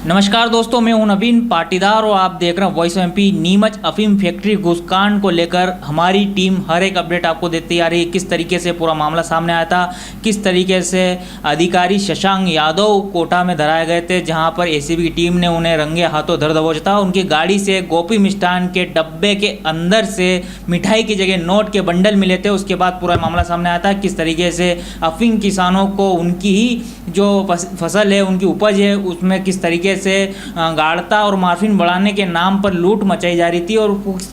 नमस्कार दोस्तों, मैं हूं नवीन पाटीदार और आप देख रहे हैं वॉइस ऑफ एमपी। नीमच अफीम फैक्ट्री घुसकांड को लेकर हमारी टीम हर एक अपडेट आपको देती आ रही है। किस तरीके से पूरा मामला सामने आया था, किस तरीके से अधिकारी शशांक यादव कोटा में धराए गए थे, जहां पर एसीबी की टीम ने उन्हें रंगे हाथों धर दबोचा था। उनकी गाड़ी से गोपी मिष्ठान के डब्बे के अंदर से मिठाई की जगह नोट के बंडल मिले थे। उसके बाद पूरा मामला सामने आया था किस तरीके से अफीम किसानों को उनकी ही जो फसल है, उनकी उपज है, उसमें किस तरीके से गाढ़ता और मार्फिन बढ़ाने के नाम पर लूट मचाई जा रही थी और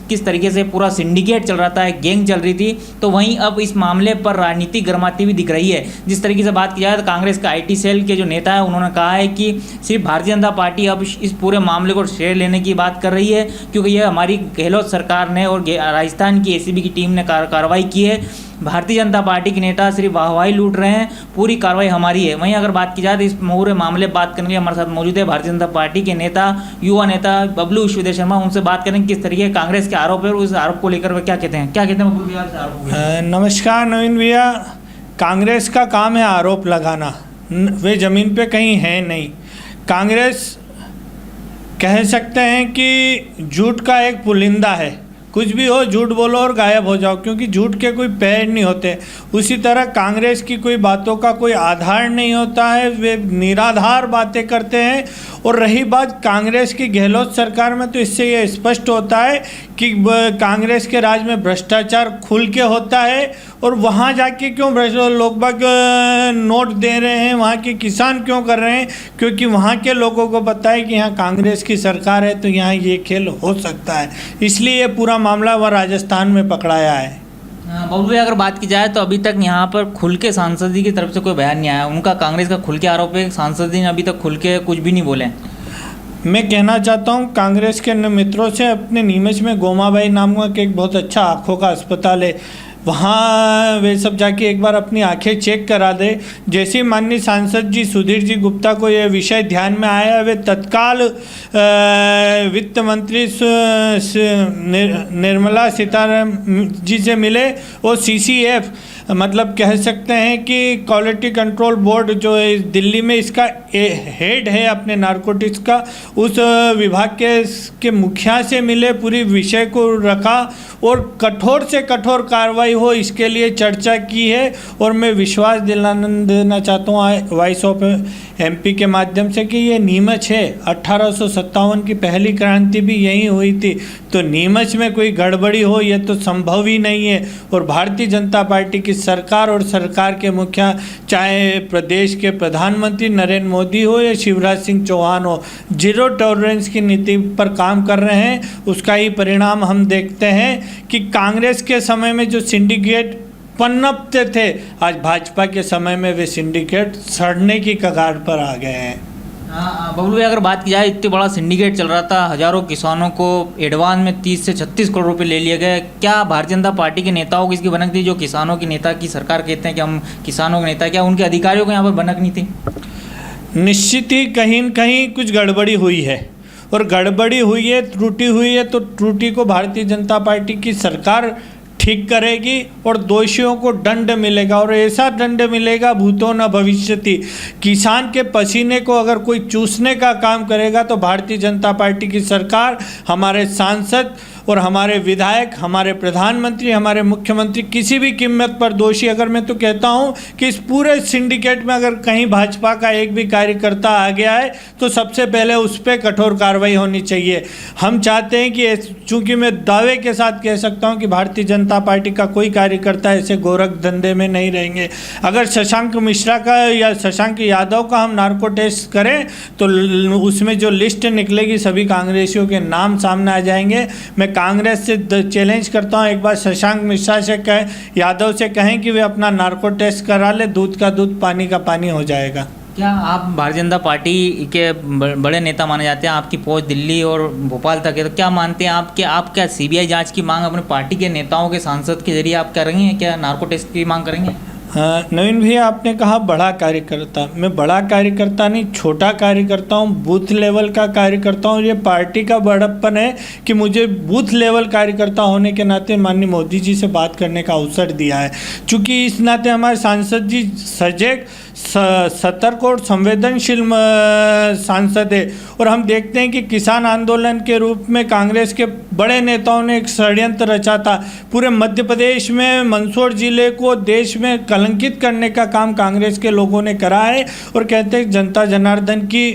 किस तरीके से पूरा सिंडिकेट चल रहा था, एक गैंग चल रही थी। तो वहीं अब इस मामले पर राजनीति गर्माती हुई दिख रही है। जिस तरीके से बात की जाए तो कांग्रेस का आईटी सेल के जो नेता है, उन्होंने कहा है कि सिर्फ भारतीय जनता पार्टी अब इस पूरे मामले को श्रेय लेने की बात कर रही है, क्योंकि यह हमारी गहलोत सरकार ने और राजस्थान की एसीबी की टीम ने कार्रवाई की है। भारतीय जनता पार्टी के नेता सिर्फ वाहवाही लूट रहे हैं, पूरी कार्रवाई हमारी है। वहीं अगर बात की जाए तो इस पूरे मामले बात करने के लिए हमारे साथ मौजूद है भारतीय जनता पार्टी के नेता, युवा नेता बबलू विश्वदेव शर्मा। उनसे बात करेंगे किस तरीके कांग्रेस के आरोप है और उस आरोप को लेकर वे क्या कहते हैं बबलू भैया? नमस्कार नवीन भैया। कांग्रेस का काम है आरोप लगाना, वे ज़मीन पे कहीं है नहीं। कांग्रेस कह सकते हैं कि झूठ का एक पुलिंदा है। कुछ भी हो, झूठ बोलो और गायब हो जाओ, क्योंकि झूठ के कोई पैर नहीं होते। उसी तरह कांग्रेस की कोई बातों का कोई आधार नहीं होता है, वे निराधार बातें करते हैं। और रही बात कांग्रेस की गहलोत सरकार में, तो इससे ये स्पष्ट होता है कि कांग्रेस के राज में भ्रष्टाचार खुल के होता है। और वहाँ जाके क्यों लोग बाग नोट दे रहे हैं, वहाँ के किसान क्यों कर रहे हैं? क्योंकि वहाँ के लोगों को पता है कि यहाँ कांग्रेस की सरकार है, तो यहाँ ये खेल हो सकता है। इसलिए ये पूरा मामला वह राजस्थान में पकड़ाया है। बबलू, अगर बात की जाए तो अभी तक यहाँ पर खुल के सांसद जी की तरफ से कोई बयान नहीं आया। उनका कांग्रेस का खुल के आरोप है, सांसद जी ने अभी तक खुल के कुछ भी नहीं बोले। मैं कहना चाहता हूँ कांग्रेस के मित्रों से, अपने नीमच में गोमाबाई नाम का एक बहुत अच्छा आँखों का अस्पताल है, वहाँ वे सब जाके एक बार अपनी आंखें चेक करा दे। जैसे ही माननीय सांसद जी सुधीर जी गुप्ता को यह विषय ध्यान में आया, वे तत्काल वित्त मंत्री निर्मला सीतारमण जी से मिले और सीसीएफ मतलब कह सकते हैं कि क्वालिटी कंट्रोल बोर्ड जो है दिल्ली में, इसका हेड है अपने नारकोटिक्स का, उस विभाग के मुखिया से मिले, पूरी विषय को रखा और कठोर से कठोर कार्रवाई हो इसके लिए चर्चा की है। और मैं विश्वास देना चाहता हूँ वॉइस ऑफ एमपी के माध्यम से कि ये नीमच है। 1857 की पहली क्रांति भी यहीं हुई थी, तो नीमच में कोई गड़बड़ी हो यह तो संभव ही नहीं है। और भारतीय जनता पार्टी की सरकार और सरकार के मुखिया, चाहे प्रदेश के प्रधानमंत्री नरेंद्र मोदी हो या शिवराज सिंह चौहान हो, जीरो टॉलरेंस की नीति पर काम कर रहे हैं। उसका ही परिणाम हम देखते हैं कि कांग्रेस के समय में जो सिंडिकेट पनपते थे, आज भाजपा के समय में वे सिंडिकेट सड़ने की कगार पर आ गए हैं। हाँ बबलू, अगर बात की जाए, इतने बड़ा सिंडिकेट चल रहा था, हजारों किसानों को एडवांस में 30 से 36 करोड़ रुपए ले लिए गए। क्या भारतीय जनता पार्टी के नेताओं की इसकी भनक थी? जो किसानों की नेता की सरकार कहते हैं कि हम किसानों के नेता, क्या उनके अधिकारियों को यहाँ पर भनक नहीं थी? निश्चित ही कहीं न कहीं कुछ गड़बड़ी हुई है, और गड़बड़ी हुई है, त्रुटि हुई है, तो त्रुटि को भारतीय जनता पार्टी की सरकार ठीक करेगी और दोषियों को दंड मिलेगा। और ऐसा दंड मिलेगा भूतो न भविष्यति। किसान के पसीने को अगर कोई चूसने का काम करेगा तो भारतीय जनता पार्टी की सरकार, हमारे सांसद और हमारे विधायक, हमारे प्रधानमंत्री, हमारे मुख्यमंत्री किसी भी कीमत पर दोषी। अगर मैं तो कहता हूं कि इस पूरे सिंडिकेट में अगर कहीं भाजपा का एक भी कार्यकर्ता आ गया है तो सबसे पहले उस पर कठोर कार्रवाई होनी चाहिए। हम चाहते हैं कि, चूँकि मैं दावे के साथ कह सकता हूं कि भारतीय जनता पार्टी का कोई कार्यकर्ता ऐसे गोरख धंधे में नहीं रहेंगे। अगर शशांक मिश्रा का या शशांक यादव का हम नार्को टेस्ट करें तो उसमें जो लिस्ट निकलेगी सभी कांग्रेसियों के नाम सामने आ जाएंगे। मैं कांग्रेस से चैलेंज करता हूं, एक बार शशांक मिश्रा से यादव से कहें कि वे अपना नार्को टेस्ट करा ले, दूध का दूध पानी का पानी हो जाएगा। क्या आप भारतीय जनता पार्टी के बड़े नेता माने जाते हैं, आपकी पहुंच दिल्ली और भोपाल तक है, तो क्या मानते हैं आप क्या सीबीआई जांच की मांग अपनी पार्टी के नेताओं के सांसद के जरिए आप करेंगे? क्या नार्को टेस्ट की मांग करेंगे? नवीन भैया, आपने कहा बड़ा कार्यकर्ता, मैं बड़ा कार्यकर्ता नहीं, छोटा कार्यकर्ता हूँ, बूथ लेवल का कार्यकर्ता हूँ। ये पार्टी का बड़प्पन है कि मुझे बूथ लेवल कार्यकर्ता होने के नाते माननीय मोदी जी से बात करने का अवसर दिया है। चूँकि इस नाते हमारे सांसद जी सजग सतर्क और संवेदनशील सांसद है। और हम देखते हैं कि किसान आंदोलन के रूप में कांग्रेस के बड़े नेताओं ने एक षड्यंत्र रचा था। पूरे मध्य प्रदेश में मंदसौर जिले को देश में कलंकित करने का काम कांग्रेस के लोगों ने करा है और कहते हैं जनता जनार्दन की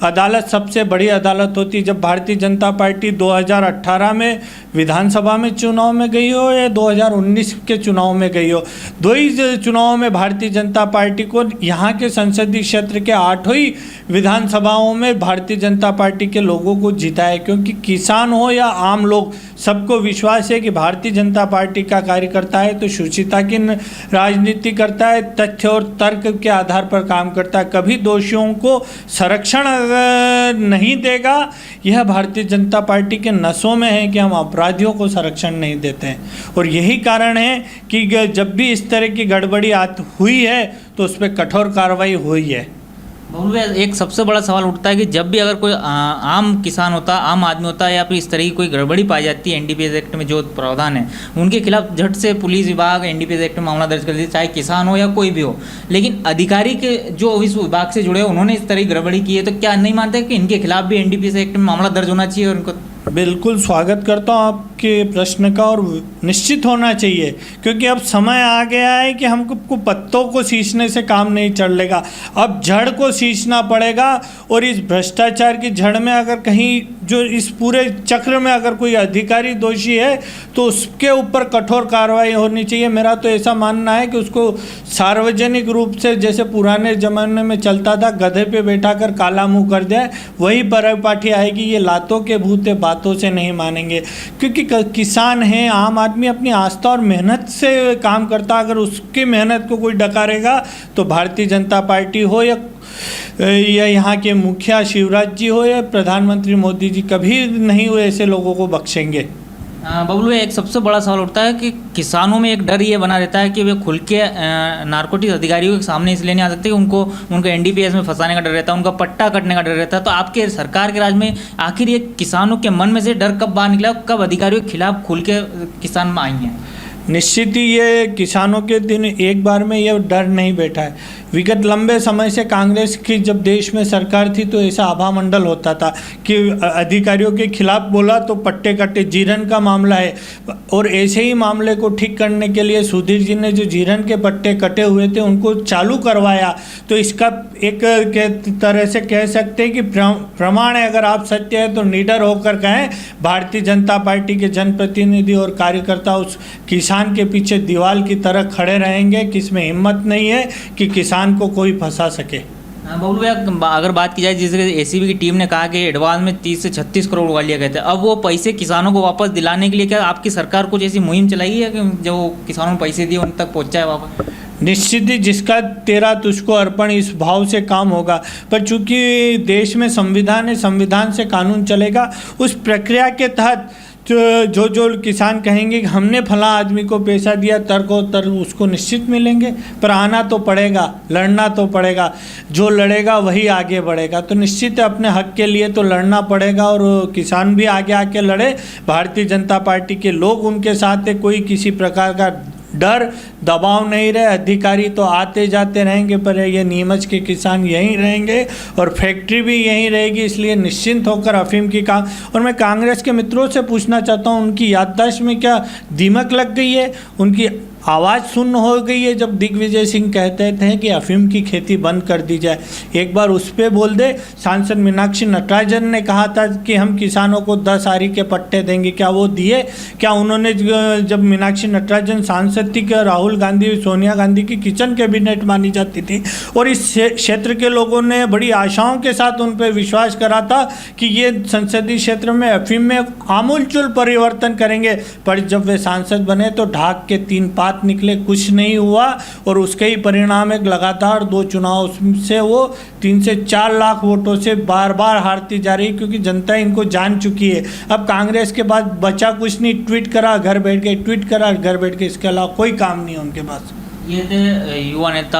अदालत सबसे बड़ी अदालत होती। जब भारतीय जनता पार्टी 2018 में विधानसभा में चुनाव में गई हो या 2019 के चुनाव में गई हो, दो ही चुनावों में भारतीय जनता पार्टी को यहाँ के संसदीय क्षेत्र के 8 ही विधानसभाओं में भारतीय जनता पार्टी के लोगों को जीता है। क्योंकि किसान हो या आम लोग, सबको विश्वास है कि भारतीय जनता पार्टी का कार्यकर्ता है तो शुचिता की राजनीति करता है, तथ्य और तर्क के आधार पर काम करता है, कभी दोषियों को संरक्षण नहीं देगा। यह भारतीय जनता पार्टी के नसों में है कि हम अपराधियों को संरक्षण नहीं देते हैं। और यही कारण है कि जब भी इस तरह की गड़बड़ी हुई है तो उस पर कठोर कार्रवाई हुई है। बाबुल भाई, एक सबसे बड़ा सवाल उठता है कि जब भी अगर कोई आम किसान होता, आम आदमी होता है या फिर इस तरह की कोई गड़बड़ी पाई जाती है एनडीपीएस एक्ट में जो प्रावधान है, उनके खिलाफ झट से पुलिस विभाग एनडीपीएस एक्ट में मामला दर्ज कर देती, चाहे किसान हो या कोई भी हो। लेकिन अधिकारी के जो इस विभाग से जुड़े उन्होंने इस तरह की गड़बड़ी की है, तो क्या नहीं मानते कि इनके खिलाफ भी एनडीपीएस एक्ट में मामला दर्ज होना चाहिए? और उनको बिल्कुल स्वागत करता हूँ आपके प्रश्न का, और निश्चित होना चाहिए क्योंकि अब समय आ गया है कि हमको पत्तों को सींचने से काम नहीं चलेगा, अब जड़ को सींचना पड़ेगा। और इस भ्रष्टाचार की जड़ में अगर कहीं जो इस पूरे चक्र में अगर कोई अधिकारी दोषी है तो उसके ऊपर कठोर कार्रवाई होनी चाहिए। मेरा तो ऐसा मानना है कि उसको सार्वजनिक रूप से, जैसे पुराने ज़माने में चलता था, गधे पे बैठा कर काला मुँह कर दिया, वही परिपाटी आएगी। ये लातों के भूते बातों से नहीं मानेंगे क्योंकि किसान हैं, आम आदमी अपनी आस्था और मेहनत से काम करता। अगर उसकी मेहनत को कोई डकारेगा तो भारतीय जनता पार्टी हो या यहाँ के मुखिया शिवराज जी हो या प्रधानमंत्री मोदी जी, कभी नहीं हुए ऐसे लोगों को बख्शेंगे। बबलू, एक सबसे बड़ा सवाल उठता है कि किसानों में एक डर ये बना रहता है कि वे खुल के नारकोटिक्स अधिकारियों के सामने इसलिए नहीं आ सकते, उनको एनडीपीएस में फंसाने का डर रहता है, उनका पट्टा कटने का डर रहता है। तो आपके सरकार के राज में आखिर ये किसानों के मन में से डर कब बाहर निकला, कब अधिकारियों के खिलाफ खुल के किसान में आई हैं? निश्चित ही ये किसानों के दिन एक बार में ये डर नहीं बैठा है। विगत लंबे समय से कांग्रेस की जब देश में सरकार थी तो ऐसा आभा मंडल होता था कि अधिकारियों के खिलाफ बोला तो पट्टे कटे। जीरन का मामला है और ऐसे ही मामले को ठीक करने के लिए सुधीर जी ने जो जीरन के पट्टे कटे हुए थे उनको चालू करवाया। तो इसका एक तरह से कह सकते हैं कि प्रमाण है, अगर आप सत्य है तो निडर होकर कहें भारतीय जनता पार्टी के जनप्रतिनिधि और कार्यकर्ता उस किसान के पीछे दीवार की तरह खड़े रहेंगे कि इसमें हिम्मत नहीं है कि किसान को कोई फंसा सके। बबलू भैया, अगर बात की जाए जिस एसीबी की टीम ने कहा कि एडवांस में 30 से 36 करोड़ उगा लिए गए थे, अब वो पैसे किसानों को वापस दिलाने के लिए क्या आपकी सरकार कुछ ऐसी मुहिम चलाई है कि जो किसानों को पैसे दिए उन तक पहुँचाए वापस? निश्चित ही जिसका तेरा तुझको अर्पण, इस भाव से काम होगा। पर चूंकि देश में संविधान है, संविधान से कानून चलेगा, उस प्रक्रिया के तहत जो किसान कहेंगे कि हमने फला आदमी को पैसा दिया, तर्क उसको निश्चित मिलेंगे। पर आना तो पड़ेगा, लड़ना तो पड़ेगा, जो लड़ेगा वही आगे बढ़ेगा। तो निश्चित अपने हक के लिए तो लड़ना पड़ेगा और किसान भी आगे आके लड़े। भारतीय जनता पार्टी के लोग उनके साथ है, कोई किसी प्रकार का डर दबाव नहीं रहे। अधिकारी तो आते जाते रहेंगे पर ये नीमच के किसान यहीं रहेंगे और फैक्ट्री भी यहीं रहेगी, इसलिए निश्चिंत होकर अफीम की काम। और मैं कांग्रेस के मित्रों से पूछना चाहता हूँ, उनकी याददाश्त में क्या दीमक लग गई है? उनकी आवाज़ सुन्न हो गई है जब दिग्विजय सिंह कहते थे कि अफीम की खेती बंद कर दी जाए? एक बार उस पर बोल दे। सांसद मीनाक्षी नटराजन ने कहा था कि हम किसानों को 10 आरी के पट्टे देंगे, क्या वो दिए? क्या उन्होंने, जब मीनाक्षी नटराजन सांसद थी, क्या राहुल गांधी सोनिया गांधी की किचन कैबिनेट मानी जाती थी? और इस क्षेत्र के लोगों ने बड़ी आशाओं के साथ उन पर विश्वास करा था कि ये संसदीय क्षेत्र में अफीम में आमूलचूल परिवर्तन करेंगे। पर जब वे सांसद बने तो ढाक के 3 पात निकले, कुछ नहीं हुआ। और उसके ही परिणाम एक लगातार 2 चुनाव से वो 3 से 4 लाख वोटों से बार बार हारती जा रही, क्योंकि जनता इनको जान चुकी है। अब कांग्रेस के बाद बचा कुछ नहीं, ट्वीट करा घर बैठ के, ट्वीट करा घर बैठ के, इसके अलावा कोई काम नहीं है उनके पास। ये थे युवा नेता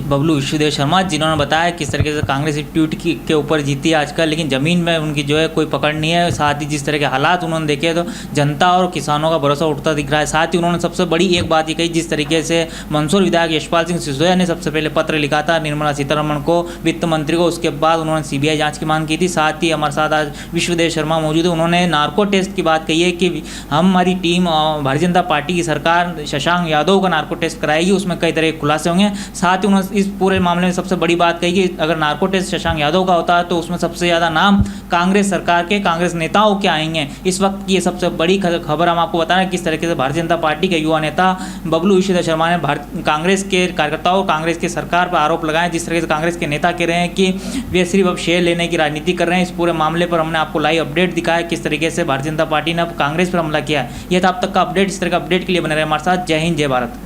बबलू विश्वदेव शर्मा, जिन्होंने बताया किस तरीके से कांग्रेस इस ट्वीट के ऊपर जीती है आजकल, लेकिन ज़मीन में उनकी जो है कोई पकड़ नहीं है। साथ ही जिस तरह के हालात उन्होंने देखे तो जनता और किसानों का भरोसा उठता दिख रहा है। साथ ही उन्होंने सबसे बड़ी एक बात ये कही, जिस तरीके से मंदसौर विधायक यशपाल सिंह सिसोदिया ने सबसे पहले पत्र लिखा था निर्मला सीतारमण को, वित्त मंत्री को, उसके बाद उन्होंने सीबीआई जाँच की मांग की थी। साथ ही हमारे साथ आज विश्वदेव शर्मा मौजूद है, उन्होंने नार्को टेस्ट की बात कही है कि हमारी टीम भारतीय जनता पार्टी की सरकार शशांक यादव का नार्को टेस्ट कराएगी, उसमें कई तरह के खुलासे होंगे। साथ ही उन्होंने इस पूरे मामले में सबसे बड़ी बात कही कि अगर नार्को टेस्ट शशांक यादव का होता है तो उसमें सबसे ज़्यादा नाम कांग्रेस सरकार के कांग्रेस नेताओं के आएंगे। इस वक्त की ये सबसे बड़ी खबर हम आपको बता रहे हैं किस तरीके से भारतीय जनता पार्टी के युवा नेता बबलू विश्वदेव शर्मा ने कांग्रेस के कार्यकर्ताओं, कांग्रेस की सरकार पर आरोप लगाए। जिस तरीके से कांग्रेस के नेता कह रहे हैं कि वे सिर्फ अब शेयर लेने की राजनीति कर रहे हैं। इस पूरे मामले पर हमने आपको लाइव अपडेट दिखाया किस तरीके से भारतीय जनता पार्टी ने अब कांग्रेस पर हमला किया। यह था अब तक का अपडेट। इस तरह का अपडेट के लिए बने रहे हमारे साथ। जय हिंद, जय भारत।